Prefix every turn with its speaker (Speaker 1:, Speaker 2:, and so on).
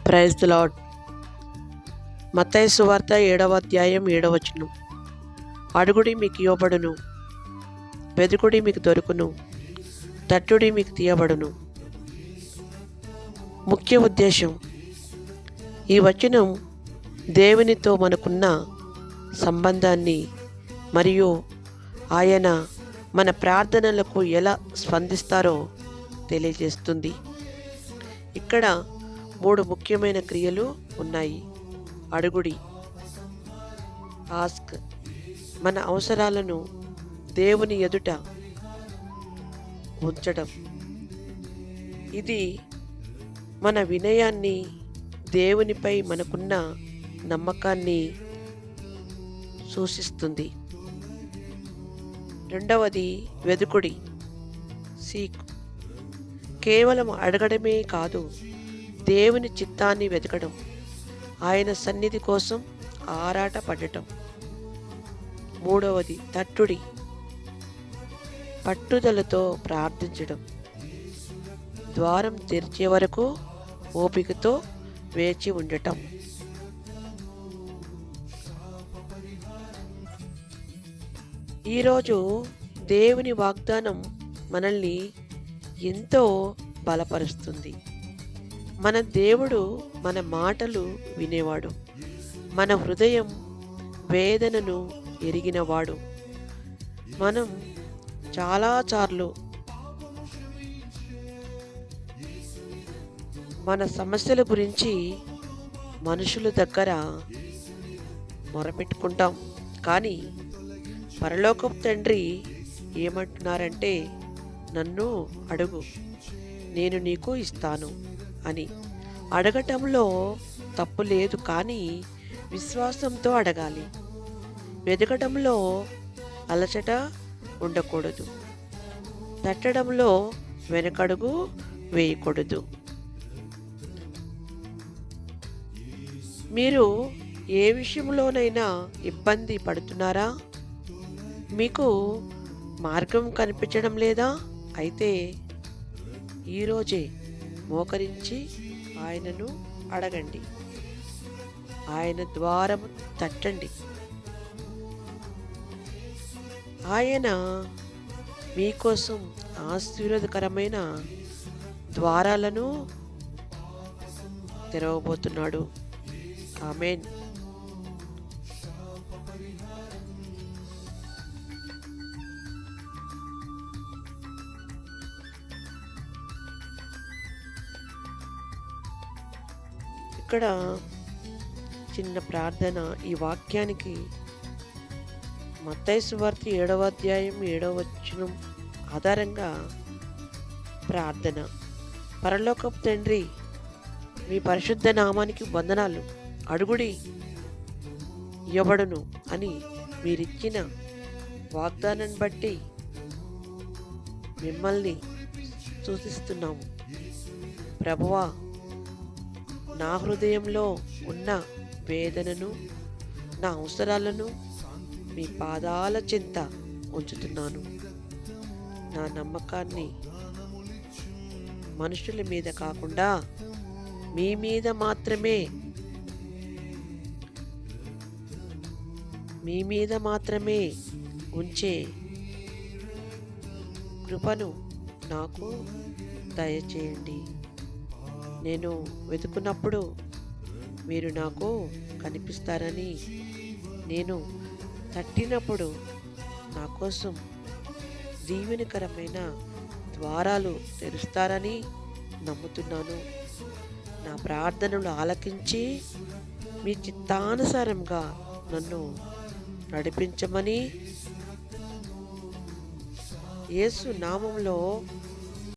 Speaker 1: Praise the lord. మత్తయి సువార్త 7వ అధ్యాయం 7వ వచనం. అడుగుడి మీకు ఇవ్వబడును, వెదుకుడి మీకు దొరుకును, తట్టుడి మీకు తీయబడును. ముఖ్య ఉద్దేశం, ఈ వచనం దేవునితో మనకున్న సంబంధాన్ని మరియు ఆయన మన ప్రార్థనలకు ఎలా స్పందిస్తారో తెలియజేస్తుంది. ఇక్కడ 3 ముఖ్యమైన క్రియలు ఉన్నాయి. అడుగుడి, ఆస్క్, మన అవసరాలను దేవుని ఎదుట ఉంచడం. ఇది మన వినయాన్ని, దేవునిపై మనకున్న నమ్మకాన్ని సూచిస్తుంది. రెండవది వెదుకుడి, సీక్. కేవలం అడగడమే కాదు, దేవుని చిత్తాన్ని వెతకడం, ఆయన సన్నిధి కోసం ఆరాట పడటం. మూడవది తట్టుడి, పట్టుదలతో ప్రార్థించడం, ద్వారం తెరిచే వరకు ఓపికతో వేచి ఉండటం. ఈరోజు దేవుని వాగ్దానం మనల్ని ఎంతో బలపరుస్తుంది. మన దేవుడు మన మాటలు వినేవాడు, మన హృదయం వేదనను ఎరిగినవాడు. మనం చాలాసార్లు మన సమస్యల గురించి మనుషుల దగ్గర మొరపెట్టుకుంటాం. కానీ పరలోకపు తండ్రి ఏమంటున్నారంటే, నన్ను అడుగు, నేను నీకు ఇస్తాను అని. అడగటంలో తప్పు లేదు, కానీ విశ్వాసంతో అడగాలి. వెతకడంలో అలసట ఉండకూడదు, తట్టడంలో వెనకడుగు వేయకూడదు. మీరు ఏ విషయంలోనైనా ఇబ్బంది పడుతున్నారా? మీకు మార్గం కనిపించడం లేదా? అయితే ఈరోజే మోకరించి ఆయనను అడగండి, ఆయన ద్వారం తట్టండి. ఆయన మీకోసం ఆశీర్వాదకరమైన ద్వారాలను తెరవబోతున్నాడు. ఆమేన్. ఇక్కడ చిన్న ప్రార్థన. ఈ వాక్యానికి మత్తయి సువార్త 7వ అధ్యాయం 7వ వచనం ఆధారంగా ప్రార్థన. పరలోకపు తండ్రి, మీ పరిశుద్ధ నామానికి వందనాలు. అడుగుడి ఇవ్వబడును అని మీరిచ్చిన వాగ్దానాన్ని బట్టి మిమ్మల్ని సూచిస్తున్నాము. ప్రభువా, నా హృదయంలో ఉన్న వేదనను, నా అవసరాలను మీ పాదాల చెంత ఉంచుతున్నాను. నా నమ్మకాన్ని మనుషుల మీద కాకుండా మీ మీద మాత్రమే ఉంచే కృపను నాకు దయచేయండి. నేను వెతుకున్నప్పుడు మీరు నాకు కనిపిస్తారని, నేను తట్టినప్పుడు నా కోసం దీవెనకరమైన ద్వారాలు తెరుస్తారని నమ్ముతున్నాను. నా ప్రార్థనలు ఆలకించి మీ చిత్తానుసారంగా నన్ను నడిపించమని యేసు నామంలో